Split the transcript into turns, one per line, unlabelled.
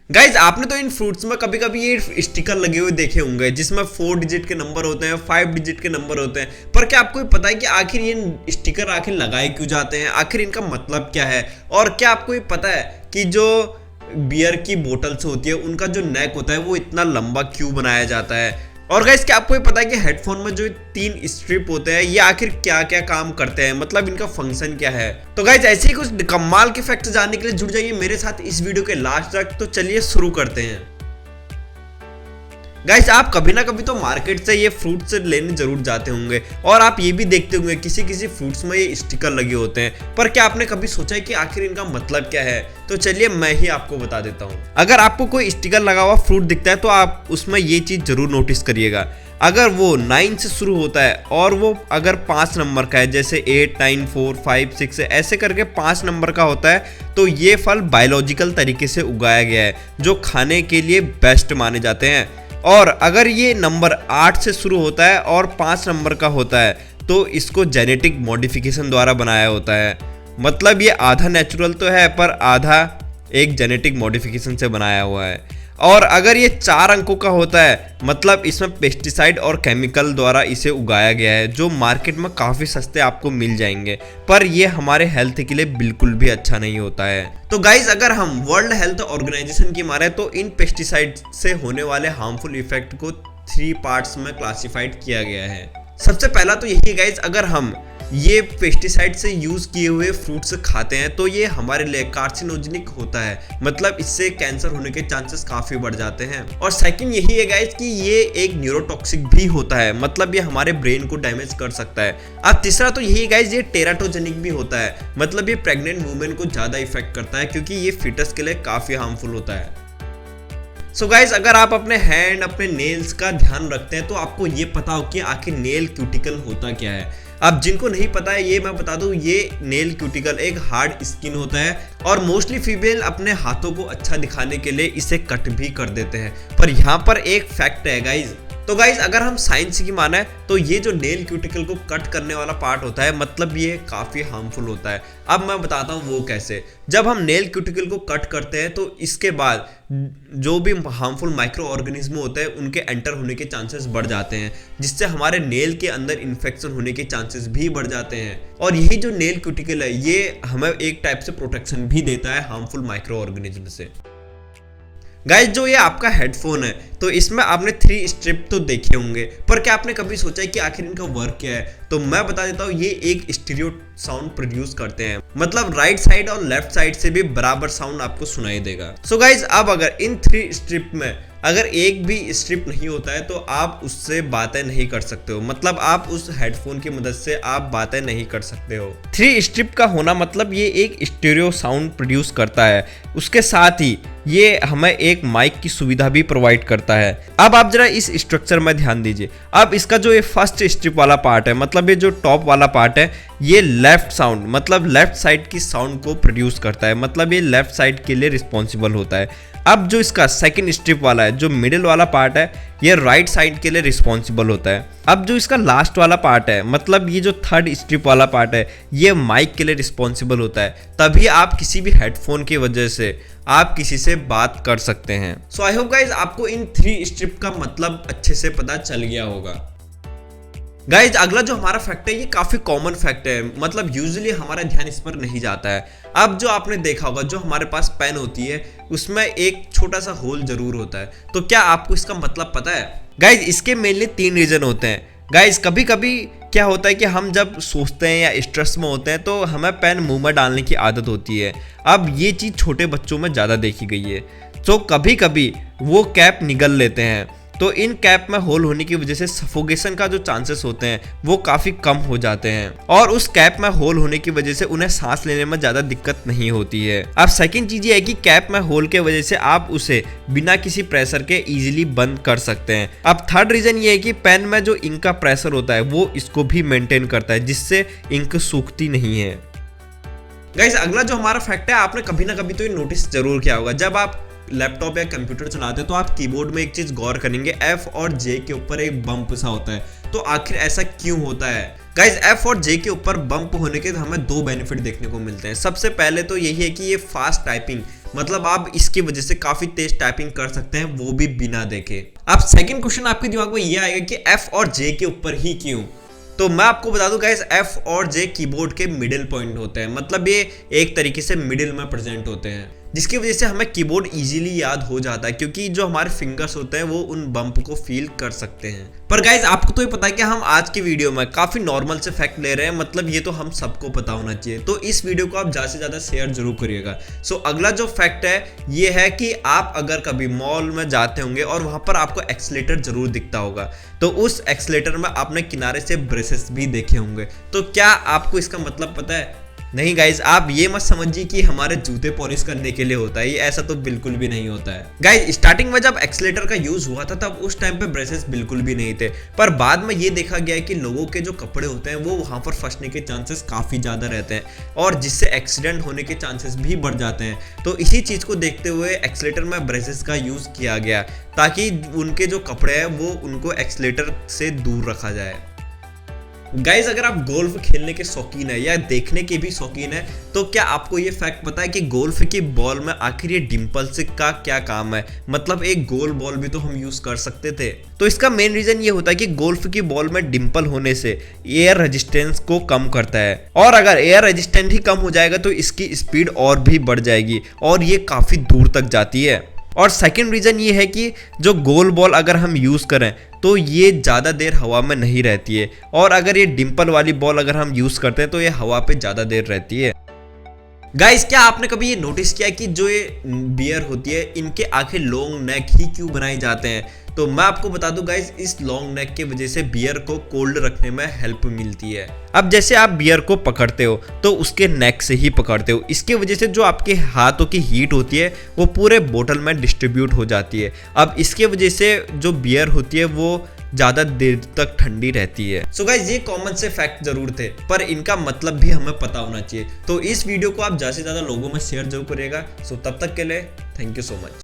Guys आपने तो इन fruits में कभी कभी ये स्टिकर लगे हुए देखे होंगे जिसमें 4 डिजिट के नंबर होते हैं, 5 डिजिट के नंबर होते हैं। पर क्या आपको पता है कि आखिर ये स्टिकर आखिर लगाए क्यों जाते हैं, आखिर इनका मतलब क्या है? और क्या आपको ये पता है कि जो बियर की बोतल्स होती है उनका जो नेक होता है वो इतना लंबा क्यों बनाया जाता है? और गाइस क्या आपको ये पता है कि हेडफोन में जो 3 स्ट्रिप होते हैं ये आखिर क्या क्या काम करते हैं, मतलब इनका फंक्शन क्या है? तो गाइस ऐसे ही कुछ कमाल के फैक्ट जानने के लिए जुड़ जाइए मेरे साथ इस वीडियो के लास्ट तक। तो चलिए शुरू करते हैं। गाइस आप कभी ना कभी तो मार्केट से ये फ्रूट्स लेने जरूर जाते होंगे और आप ये भी देखते होंगे किसी किसी फ्रूट्स में ये स्टिकर लगे होते हैं। पर क्या आपने कभी सोचा है कि आखिर इनका मतलब क्या है? तो चलिए मैं ही आपको बता देता हूँ। अगर आपको कोई स्टिकर लगा हुआ फ्रूट दिखता है तो आप उसमें ये चीज जरूर नोटिस करिएगा। अगर वो 9 से शुरू होता है और वो अगर 5 नंबर का है, जैसे 8, 9, 4, 5, 6 ऐसे करके 5 नंबर का होता है, तो ये फल बायोलॉजिकल तरीके से उगाया गया है जो खाने के लिए बेस्ट माने जाते हैं। और अगर ये नंबर 8 से शुरू होता है और 5 नंबर का होता है तो इसको जेनेटिक मॉडिफिकेशन द्वारा बनाया होता है। मतलब ये आधा नेचुरल तो है पर आधा एक जेनेटिक मॉडिफिकेशन से बनाया हुआ है। और अगर ये 4 अंकों का होता है मतलब इसमें पेस्टिसाइड और केमिकल द्वारा इसे उगाया गया है जो मार्केट में काफ़ी सस्ते आपको मिल जाएंगे, पर ये हमारे हेल्थ के लिए बिल्कुल भी अच्छा नहीं होता है। तो गाइज अगर हम वर्ल्ड हेल्थ ऑर्गेनाइजेशन की माने तो इन पेस्टिसाइड से होने वाले हार्मफुल इफेक्ट को 3 पार्ट्स में क्लासिफाइड किया गया है। सबसे पहला तो यही गाइज, अगर हम ये पेस्टिसाइड से यूज किए हुए फ्रूट्स खाते हैं तो ये हमारे लिए कार्सिनोजेनिक होता है, मतलब इससे कैंसर होने के चांसेस काफी बढ़ जाते हैं। और सेकंड यही है गाइस कि ये एक न्यूरोटॉक्सिक भी होता है, मतलब ये हमारे ब्रेन को डैमेज कर सकता है। अब तीसरा तो यही गाइस, ये टेराटोजेनिक भी होता है, मतलब ये प्रेग्नेंट वुमेन को ज्यादा इफेक्ट करता है क्योंकि ये फीटस के लिए काफी हार्मफुल होता है। सो गाइज अगर आप अपने हैंड, अपने नेल्स का ध्यान रखते हैं तो आपको ये पता हो कि आखिर नेल क्यूटिकल होता क्या है। अब जिनको नहीं पता है ये मैं बता दूं, ये नेल क्यूटिकल एक हार्ड स्किन होता है और मोस्टली फीमेल अपने हाथों को अच्छा दिखाने के लिए इसे कट भी कर देते हैं। पर यहाँ पर एक फैक्ट है गाइज। तो गाइज अगर हम साइंस की माने तो ये जो नेल क्यूटिकल को कट करने वाला पार्ट होता है मतलब ये काफ़ी हार्मफुल होता है। अब मैं बताता हूँ वो कैसे। जब हम नेल क्यूटिकल को कट करते हैं तो इसके बाद जो भी हार्मफुल माइक्रो ऑर्गेनिज्म होते हैं उनके एंटर होने के चांसेस बढ़ जाते हैं, जिससे हमारे नेल के अंदर इन्फेक्शन होने के चांसेस भी बढ़ जाते हैं। और यही जो नेल क्यूटिकल है ये हमें एक टाइप से प्रोटेक्शन भी देता है हार्मफुल माइक्रो ऑर्गेनिज्म से। गाइज जो ये आपका हेडफोन है तो इसमें आपने 3 स्ट्रिप तो देखे होंगे, पर क्या आपने कभी सोचा है कि आखिर इनका वर्क क्या है? तो मैं बता देता हूँ, ये एक स्टीरियो साउंड प्रोड्यूस करते हैं, मतलब राइट साइड और लेफ्ट साइड से भी बराबर साउंड आपको सुनाई देगा। सो गाइज अब अगर इन 3 स्ट्रिप में अगर एक भी स्ट्रिप नहीं होता है तो आप उससे बातें नहीं कर सकते हो, मतलब आप उस हेडफोन की मदद से आप बातें नहीं कर सकते हो। 3 स्ट्रिप का होना मतलब ये एक स्टीरियो साउंड प्रोड्यूस करता है, उसके साथ ही ये हमें एक माइक की सुविधा भी प्रोवाइड करता है। अब आप जरा इस स्ट्रक्चर में ध्यान दीजिए। अब इसका जो ये फर्स्ट स्ट्रिप वाला पार्ट है, मतलब ये जो टॉप वाला पार्ट है, ये लेफ्ट साउंड मतलब लेफ्ट साइड की साउंड को प्रोड्यूस करता है, मतलब ये लेफ्ट साइड के लिए रिस्पॉन्सिबल होता है। अब जो इसका सेकंड स्ट्रिप वाला है, जो मिडिल वाला पार्ट है, ये राइट साइड के लिए रिस्पॉन्सिबल होता है। अब जो इसका लास्ट वाला पार्ट है, मतलब ये जो थर्ड स्ट्रिप वाला पार्ट है, ये माइक के लिए रिस्पॉन्सिबल होता है। तभी आप किसी भी हेडफोन की वजह से आप किसी से बात कर सकते हैं। सो आई होप गाइज आपको इन 3 स्ट्रिप का मतलब अच्छे से पता चल गया होगा। गाइज अगला जो हमारा फैक्ट है ये काफी कॉमन फैक्ट है, मतलब यूजुअली हमारा ध्यान इस पर नहीं जाता है। अब जो आपने देखा होगा, जो हमारे पास पेन होती है उसमें एक छोटा सा होल जरूर होता है, तो क्या आपको इसका मतलब पता है? गाइज इसके मेनली 3 रीजन होते हैं। गाइज कभी कभी क्या होता है कि हम जब सोचते हैं या स्ट्रेस में होते हैं तो हमें पेन मुंह में डालने की आदत होती है। अब ये चीज़ छोटे बच्चों में ज़्यादा देखी गई है, तो कभी कभी वो कैप निगल लेते हैं, तो इन कैप में होल होने की वजह से सफोकेशन का जो चांसेस होते हैं वो काफ़ी कम हो जाते हैं और उस कैप में होल होने की वजह से उन्हें सांस लेने में ज़्यादा दिक्कत नहीं होती है। अब सेकंड चीज़ ये है कि कैप में होल के वजह से आप उसे बिना किसी प्रेशर के इजीली बंद कर सकते हैं। अब थर्ड रीज़न ये है कि पेन में जो इंक का प्रेशर होता है वो इसको भी मेंटेन करता है, जिससे इंक सूखती नहीं है। गाइस अगला जो हमारा फैक्ट है, आपने कभी ना कभी तो ये नोटिस जरूर किया होगा, जब आप लैपटॉप या कंप्यूटर चलाते हैं तो आप कीबोर्ड में एक चीज गौर करेंगे, F और J के ऊपर एक बम्प सा होता है। तो आखिर ऐसा क्यों होता है? गाइज एफ और जे के ऊपर बम्प होने के हमें दो बेनिफिट देखने को मिलते हैं। सबसे पहले तो यही है कि ये फास्ट टाइपिंग, मतलब आप इसकी वजह से काफी तेज टाइपिंग कर सकते हैं, वो भी बिना देखे। अब सेकंड क्वेश्चन आपके दिमाग में ये आएगा कि एफ और जे के ऊपर ही क्यों। तो मैं आपको बता दूं गाइस, एफ और जे कीबोर्ड के मिडिल पॉइंट होते हैं, मतलब ये एक तरीके से मिडिल में प्रेजेंट होते हैं, जिसकी वजह से हमें कीबोर्ड इजीली याद हो जाता है, क्योंकि जो हमारे फिंगर्स होते हैं वो उन बम्प को फील कर सकते हैं। पर गाइज आपको तो ये पता है कि हम आज की वीडियो में काफी नॉर्मल से फैक्ट ले रहे हैं, मतलब ये तो हम सबको पता होना चाहिए। तो इस वीडियो को आप ज्यादा से ज्यादा शेयर जरूर करिएगा। सो अगला जो फैक्ट है ये है कि आप अगर कभी मॉल में जाते होंगे और वहां पर आपको एक्सीलेटर जरूर दिखता होगा, तो उस एक्सीलेटर में आपने किनारे से ब्रेसेस भी देखे होंगे। तो क्या आपको इसका मतलब पता है? नहीं गाइज, आप ये मत समझिए कि हमारे जूते पॉलिश करने के लिए होता है, ये ऐसा तो बिल्कुल भी नहीं होता है। गाइज स्टार्टिंग में जब एक्सीलेटर का यूज हुआ था तब उस टाइम पे ब्रेसेस बिल्कुल भी नहीं थे, पर बाद में ये देखा गया है कि लोगों के जो कपड़े होते हैं वो वहां पर फंसने के चांसेस काफी ज्यादा रहते हैं और जिससे एक्सीडेंट होने के चांसेस भी बढ़ जाते हैं। तो इसी चीज को देखते हुए एक्सीलेटर में ब्रेसेस का यूज किया गया ताकि उनके जो कपड़े हैं वो उनको एक्सीलेटर से दूर रखा जाए। गाइज अगर आप गोल्फ खेलने के शौकीन है या देखने के भी शौकीन है, तो क्या आपको ये फैक्ट पता है कि गोल्फ की बॉल में आखिर ये डिंपल्स का क्या काम है? मतलब एक गोल बॉल भी तो हम यूज कर सकते थे। तो इसका मेन रीजन ये होता है कि गोल्फ की बॉल में डिंपल होने से एयर रेजिस्टेंस को कम करता है, और अगर एयर रेजिस्टेंस ही कम हो जाएगा तो इसकी स्पीड और भी बढ़ जाएगी और ये काफी दूर तक जाती है। और सेकंड रीजन ये है कि जो गोल बॉल अगर हम यूज़ करें तो ये ज़्यादा देर हवा में नहीं रहती है, और अगर ये डिंपल वाली बॉल अगर हम यूज़ करते हैं तो ये हवा पे ज़्यादा देर रहती है। गाइस क्या आपने कभी ये नोटिस किया कि जो ये बियर होती है इनके आखिर लॉन्ग नेक ही क्यों बनाए जाते हैं? तो मैं आपको बता दूं गाइस, इस लॉन्ग नेक के वजह से बियर को कोल्ड रखने में हेल्प मिलती है। अब जैसे आप बियर को पकड़ते हो तो उसके नेक से ही पकड़ते हो, इसके वजह से जो आपके हाथों की हीट होती है वो पूरे बोतल में डिस्ट्रीब्यूट हो जाती है। अब इसके वजह से जो बियर होती है वो ज़्यादा देर तक ठंडी रहती है। सो गाइस ये कॉमन से फैक्ट जरूर थे, पर इनका मतलब भी हमें पता होना चाहिए। तो इस वीडियो को आप ज़्यादा से ज़्यादा लोगों में शेयर जरूर करिएगा। सो तब तक के लिए थैंक यू सो मच।